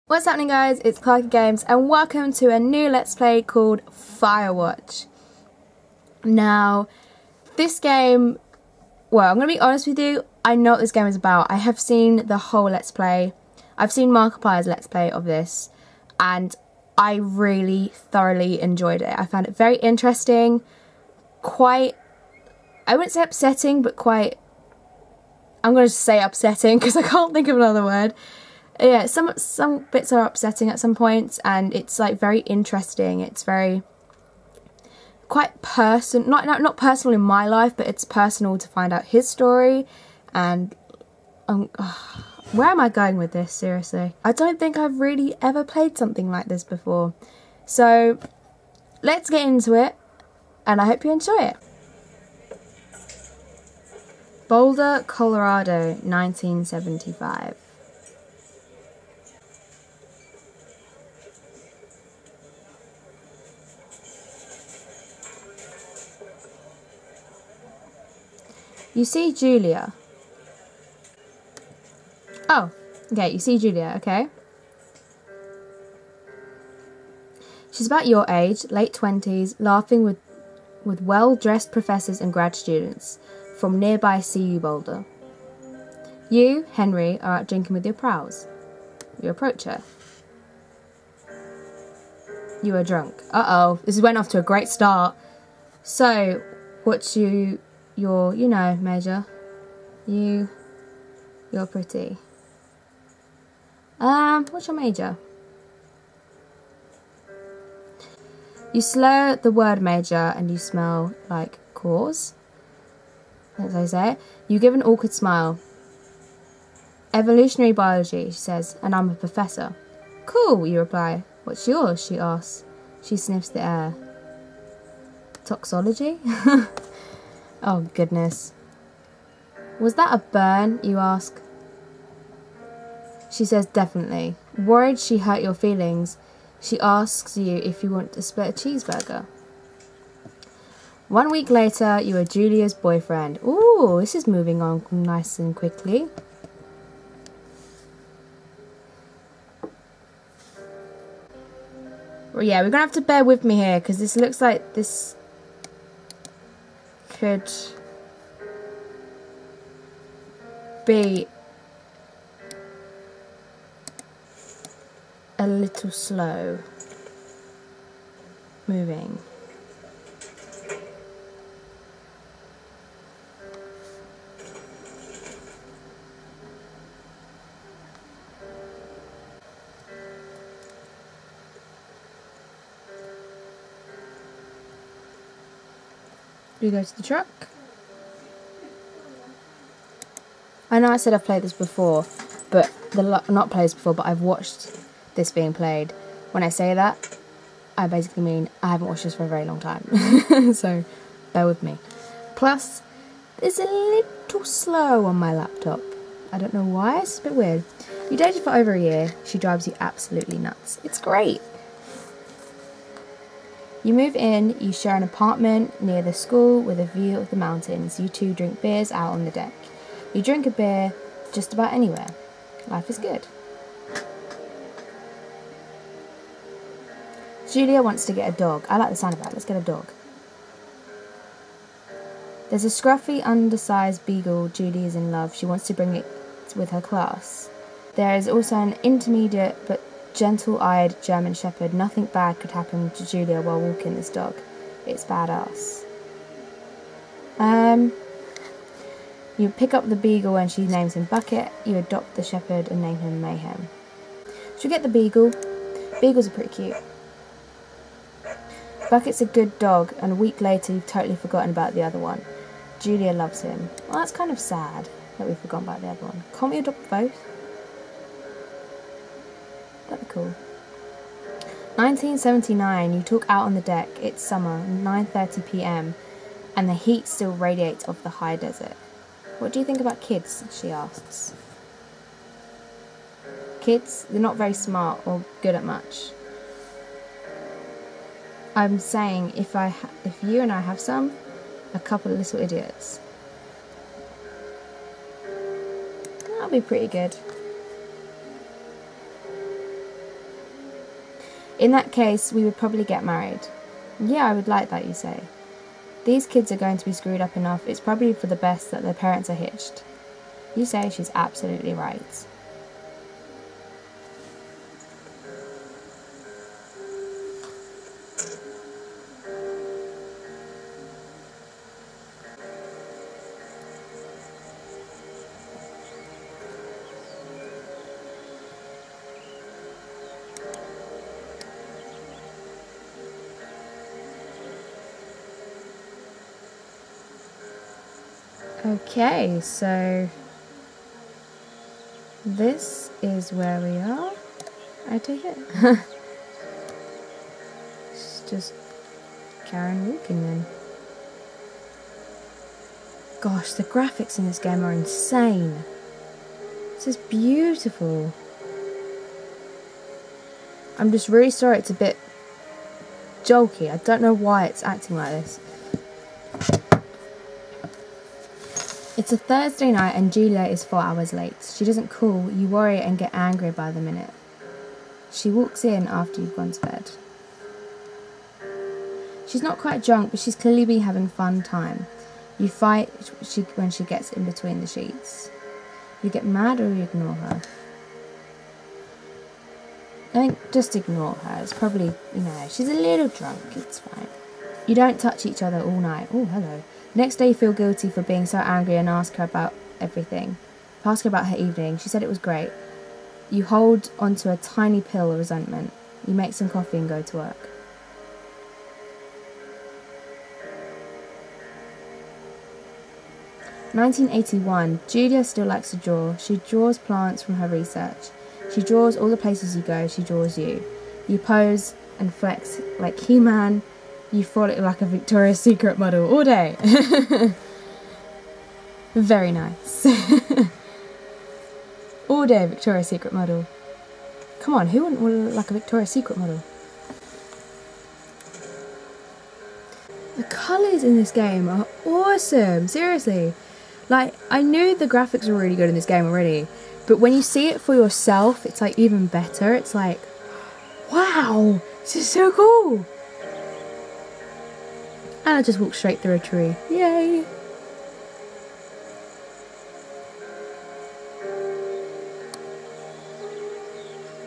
What's happening, guys? It's Clarky Games and welcome to a new Let's Play called FireWatch. Now, this game, well, I'm going to be honest with you, I know what this game is about. I have seen the whole Let's Play. I've seen Markiplier's Let's Play of this and I really thoroughly enjoyed it. I found it very interesting, quite, I wouldn't say upsetting, but quite, I'm going to say upsetting because I can't think of another word. Yeah, some bits are upsetting at some points, and it's like very interesting. It's very quite not personal in my life, but it's personal to find out his story. And where am I going with this? Seriously, I don't think I've really ever played something like this before. So let's get into it, and I hope you enjoy it. Boulder, Colorado, 1975. You see Julia. Oh, okay, you see Julia, okay. She's about your age, late 20s, laughing with well-dressed professors and grad students from nearby CU Boulder. You, Henry, are out drinking with your pals. You approach her. You are drunk. Uh-oh, this went off to a great start. So, what's your, you know, major? You're pretty. What's your major? You slur the word major and you smell like cause. That's how I say it. You give an awkward smile. Evolutionary biology, she says, and I'm a professor. Cool, you reply. What's yours? She asks. She sniffs the air. Toxology? Oh, goodness. Was that a burn, you ask? She says, definitely. Worried she hurt your feelings, she asks you if you want to split a cheeseburger. 1 week later, you are Julia's boyfriend. Ooh, this is moving on nice and quickly. Well, yeah, we're going to have to bear with me here, because this looks like this could be a little slow moving. Do we go to the truck? I know I said I've played this before, but not played this before, but I've watched this being played. When I say that, I basically mean I haven't watched this for a very long time. So, bear with me. Plus, it's a little slow on my laptop. I don't know why, it's a bit weird. You dated for over a year, she drives you absolutely nuts. It's great. You move in, you share an apartment near the school with a view of the mountains. You two drink beers out on the deck. You drink a beer just about anywhere. Life is good. Julia wants to get a dog. I like the sound of that. Let's get a dog. There's a scruffy, undersized beagle. Julie is in love. She wants to bring it with her class. There is also an intermediate but gentle-eyed German Shepherd. Nothing bad could happen to Julia while walking this dog. It's badass. You pick up the beagle and she names him Bucket. You adopt the shepherd and name him Mayhem. Should we get the beagle? Beagles are pretty cute. Bucket's a good dog, and a week later you've totally forgotten about the other one. Julia loves him. Well, that's kind of sad that we've forgotten about the other one. Can't we adopt both? That'd be cool. 1979, you talk out on the deck. It's summer, 9:30 p.m, and the heat still radiates off the high desert. What do you think about kids? She asks. Kids, they're not very smart or good at much. I'm saying if you and I have some, a couple of little idiots. That'll be pretty good. In that case, we would probably get married. Yeah, I would like that, you say. These kids are going to be screwed up enough. It's probably for the best that their parents are hitched. You say she's absolutely right. Okay, so this is where we are, I take it. Just carrying walking then. Gosh, the graphics in this game are insane. This is beautiful. I'm just really sorry it's a bit jolky. I don't know why it's acting like this. It's a Thursday night and Julia is 4 hours late. She doesn't call, you worry and get angry by the minute. She walks in after you've gone to bed. She's not quite drunk, but she's clearly been having a fun time. You fight when she gets in between the sheets. You get mad or you ignore her. I think just ignore her. It's probably, you know, she's a little drunk, it's fine. You don't touch each other all night. Oh, hello. Next day you feel guilty for being so angry and ask her about everything. Ask her about her evening. She said it was great. You hold onto a tiny pill of resentment. You make some coffee and go to work. (1981). Julia still likes to draw. She draws plants from her research. She draws all the places you go. She draws you. You pose and flex like He-Man. You frolic like a Victoria's Secret model all day. Very nice. All day Victoria's Secret model. Come on, who wouldn't want like a Victoria's Secret model? The colours in this game are awesome, seriously. Like, I knew the graphics were really good in this game already, but when you see it for yourself, it's like even better. It's like, wow, this is so cool. And I just walked straight through a tree. Yay!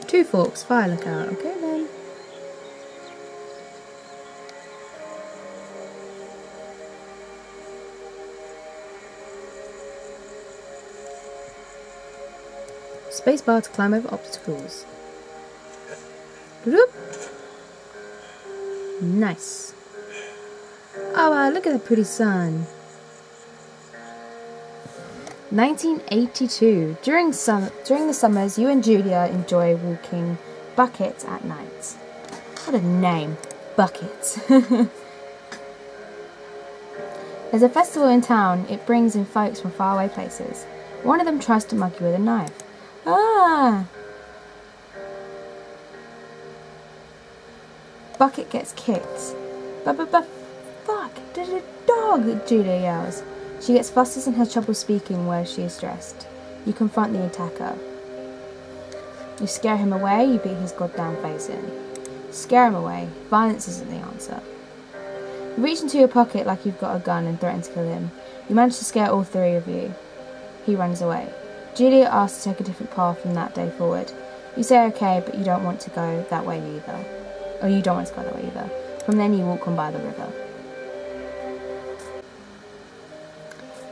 Two forks, fire lookout. Okay then. Spacebar to climb over obstacles. Bloop. Nice. Oh wow, look at the pretty sun. 1982. During the summers, you and Julia enjoy walking Bucket at night. What a name, Bucket. There's a festival in town. It brings in folks from faraway places. One of them tries to mug you with a knife. Ah! Bucket gets kicked. Fuck! Did a dog! Julia yells. She gets flustered and has trouble speaking where she is dressed. You confront the attacker. You scare him away, you beat his goddamn face in. Scare him away. Violence isn't the answer. You reach into your pocket like you've got a gun and threaten to kill him. You manage to scare all three of you. He runs away. Julia asks to take a different path from that day forward. You say okay, but you don't want to go that way either. Or you don't want to go that way either. From then you walk on by the river.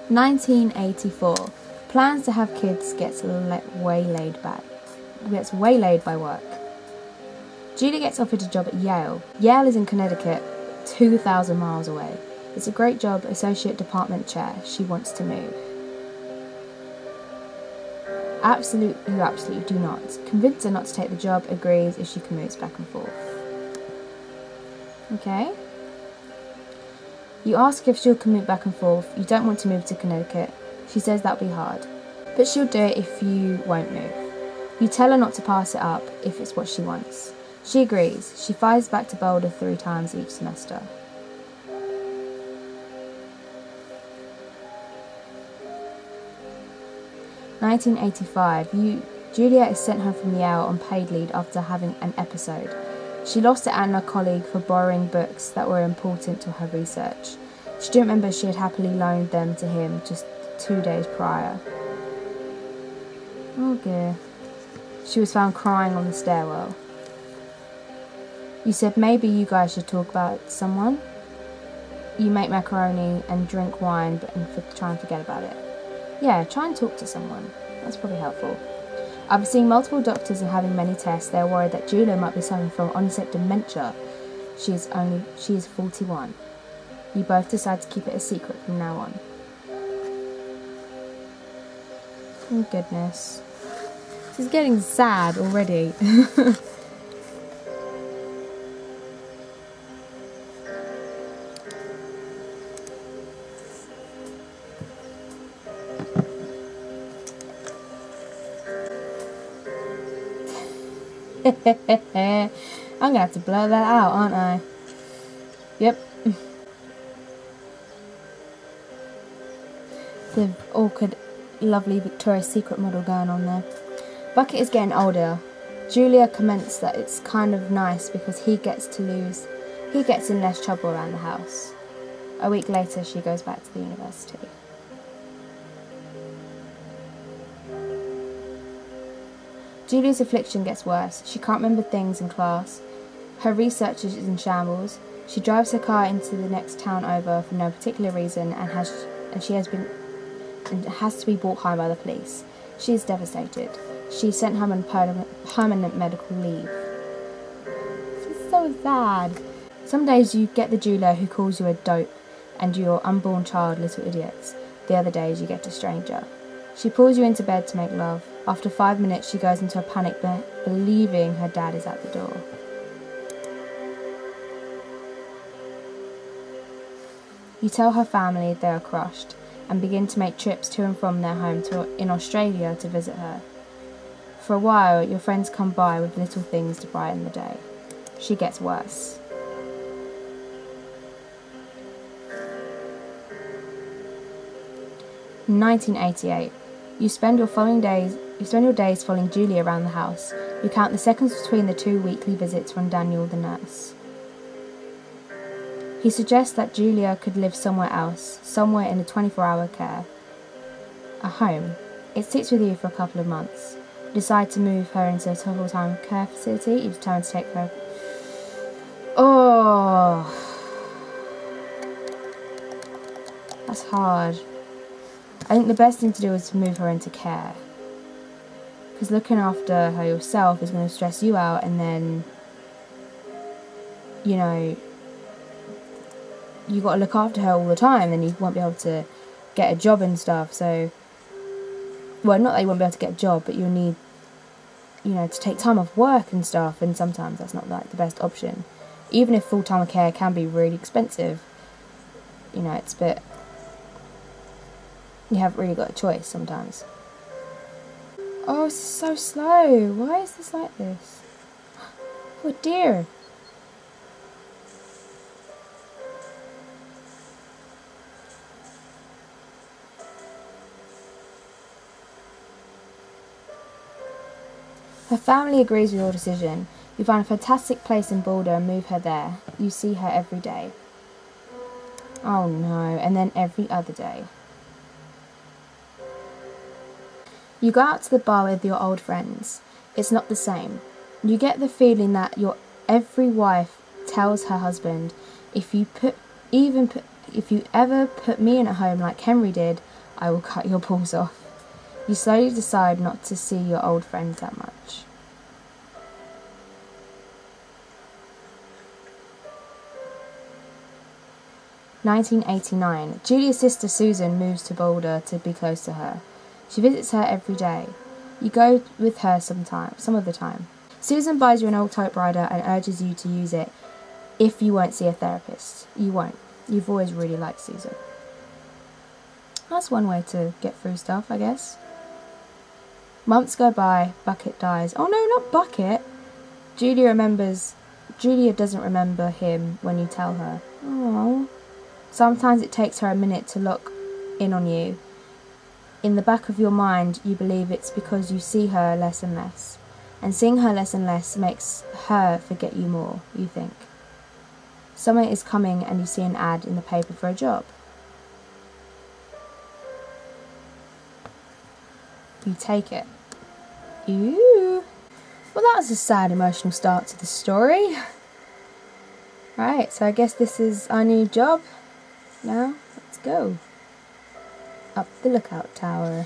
1984. Plans to have kids gets waylaid by work. Julia gets offered a job at Yale. Yale is in Connecticut, 2,000 miles away. It's a great job, associate department chair. She wants to move. You absolutely do not. Convince her not to take the job, agrees if she commutes back and forth. Okay. You ask if she'll commute back and forth. You don't want to move to Connecticut. She says that'll be hard. But she'll do it if you won't move. You tell her not to pass it up if it's what she wants. She agrees. She flies back to Boulder 3 times each semester. (1985). Julia is sent home from Yale on paid leave after having an episode. She lost it and a colleague for borrowing books that were important to her research. She didn't remember she had happily loaned them to him just 2 days prior. Oh dear. She was found crying on the stairwell. You said maybe you guys should talk about someone. You make macaroni and drink wine and try and forget about it. Yeah, try and talk to someone. That's probably helpful. After seeing multiple doctors and having many tests, they are worried that Julia might be suffering from onset dementia. She is 41. You both decide to keep it a secret from now on. Oh goodness. This is getting sad already. I'm gonna have to blur that out, aren't I? Yep. The awkward, lovely Victoria's Secret model going on there. Bucket is getting older. Julia comments that it's kind of nice because he gets in less trouble around the house. A week later, she goes back to the university. Julia's affliction gets worse. She can't remember things in class. Her research is in shambles. She drives her car into the next town over for no particular reason and has to be brought home by the police. She is devastated. She's sent home on permanent medical leave. This is so sad. Some days you get the Julia who calls you a dope and your unborn child little idiots. The other days you get a stranger. She pulls you into bed to make love. After 5 minutes, she goes into a panic, believing her dad is at the door. You tell her family they are crushed and begin to make trips to and from their home in Australia to visit her. For a while, your friends come by with little things to brighten the day. She gets worse. In 1988, you spend your days following Julia around the house. You count the seconds between the 2 weekly visits from Daniel the nurse. He suggests that Julia could live somewhere else, somewhere in a 24-hour care. A home. It sits with you for a couple of months. You decide to move her into a full-time care facility. You determine to take her. Oh, that's hard. I think the best thing to do is to move her into care. Because looking after her yourself is going to stress you out, and then, you know, you got to look after her all the time, then you won't be able to get a job and stuff. So, well, not that you won't be able to get a job, but you'll need, you know, to take time off work and stuff, and sometimes that's not like the best option. Even if full-time care can be really expensive, you know, it's a bit, you haven't really got a choice sometimes. Oh, this is so slow. Why is this like this? Oh dear. Her family agrees with your decision. You find a fantastic place in Boulder and move her there. You see her every day. Oh no, and then every other day. You go out to the bar with your old friends. It's not the same. You get the feeling that every wife tells her husband, if you ever put me in a home like Henry did, I will cut your balls off. You slowly decide not to see your old friends that much. (1989) Julia's sister Susan moves to Boulder to be close to her. She visits her every day. You go with her some of the time. Susan buys you an old typewriter and urges you to use it if you won't see a therapist. You won't. You've always really liked Susan. That's one way to get through stuff, I guess. Months go by. Bucket dies. Oh no, not Bucket. Julia doesn't remember him when you tell her. Oh. Sometimes it takes her a minute to look in on you. In the back of your mind, you believe it's because you see her less and less. and seeing her less and less makes her forget you more, you think. Summer is coming and you see an ad in the paper for a job. You take it. Ooh. Well, that was a sad, emotional start to the story. Right, so I guess this is our new job. Now, let's go. Up the lookout tower.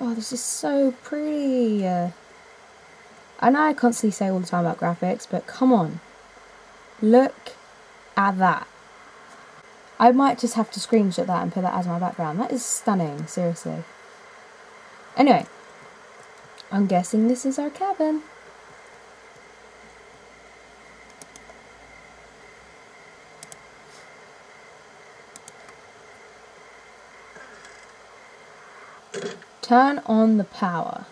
Oh, this is so pretty. I know I constantly say all the time about graphics, but come on. Look at that. I might just have to screenshot that and put that as my background. That is stunning, seriously. Anyway, I'm guessing this is our cabin. Turn on the power.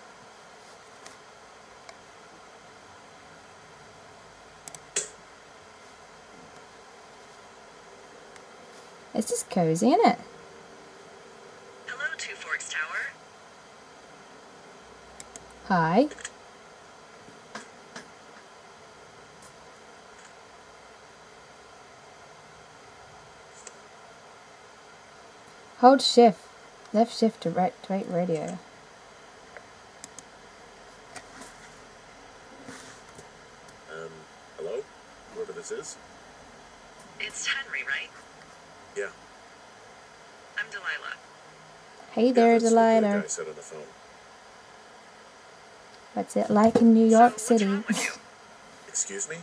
It's just cozy, isn't it? Hello, Two Forks Tower. Hi. Hold shift. Left shift to activate radio. Hello? Whoever this is? It's Henry, right? Yeah. I'm Delilah. Hey there, that's what the Delilah. guy said on the phone. What's it like in New York So, what's City? wrong with you? Excuse me?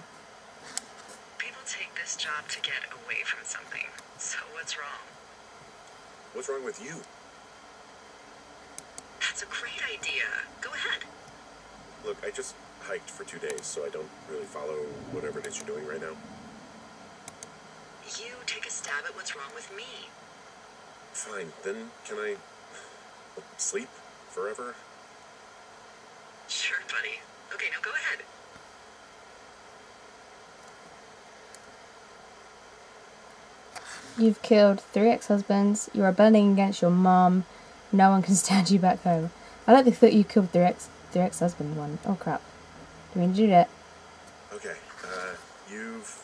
People take this job to get away from something. So what's wrong? What's wrong with you? That's a great idea. Go ahead. Look, I just hiked for 2 days, so I don't really follow whatever it is you're doing right now. You take a stab at what's wrong with me. Fine, then can I sleep forever? Sure, buddy. Okay, now go ahead. You've killed 3 ex-husbands. You're rebelling against your mom. No one can stand you back home. I like the thought you killed 3 ex-husband one. Oh crap. Do we need to do that? Okay, you've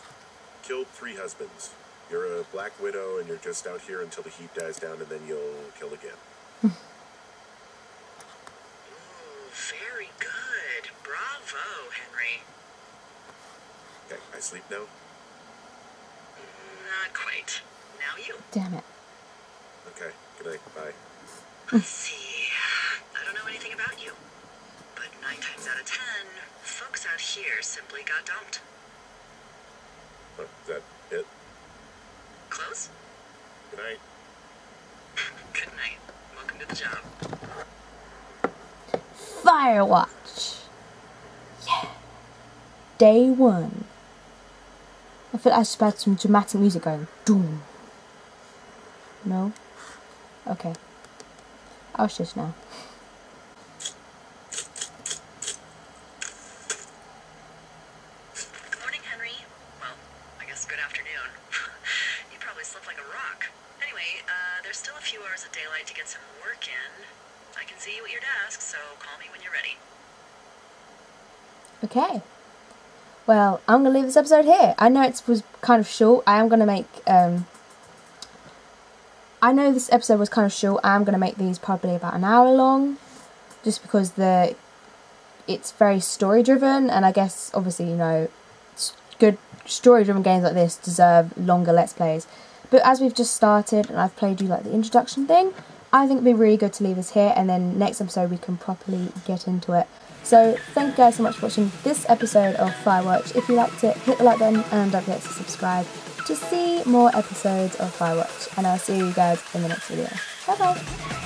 killed 3 husbands. You're a black widow and you're just out here until the heat dies down and then you'll kill again. Ooh, very good. Bravo, Henry. Okay, I sleep now? Not quite. Now you. Damn it. Okay, good night, bye. Let's see. I don't know anything about you. But 9 times out of 10, folks out here simply got dumped. Oh, is that it? Close? Good night. Good night. Welcome to the job. FireWatch. Yeah. Day 1. I feel like I should have some dramatic music going. Doom. No? Okay. I'll shush now. Good morning, Henry. Well, I guess good afternoon. You probably slept like a rock. Anyway, there's still a few hours of daylight to get some work in. I can see you at your desk, so call me when you're ready. Okay. Well, I'm going to leave this episode here. I know it was kind of short. I am going to make... I know this episode was kind of short. I am going to make these probably about an hour long. Just because it's very story driven. And I guess, obviously, you know, good story driven games like this deserve longer Let's Plays. But as we've just started and I've played you like the introduction thing, I think it'd be really good to leave this here. And then next episode we can properly get into it. So thank you guys so much for watching this episode of FireWatch. If you liked it, hit the like button and don't forget to subscribe to see more episodes of FireWatch. And I'll see you guys in the next video. Bye bye!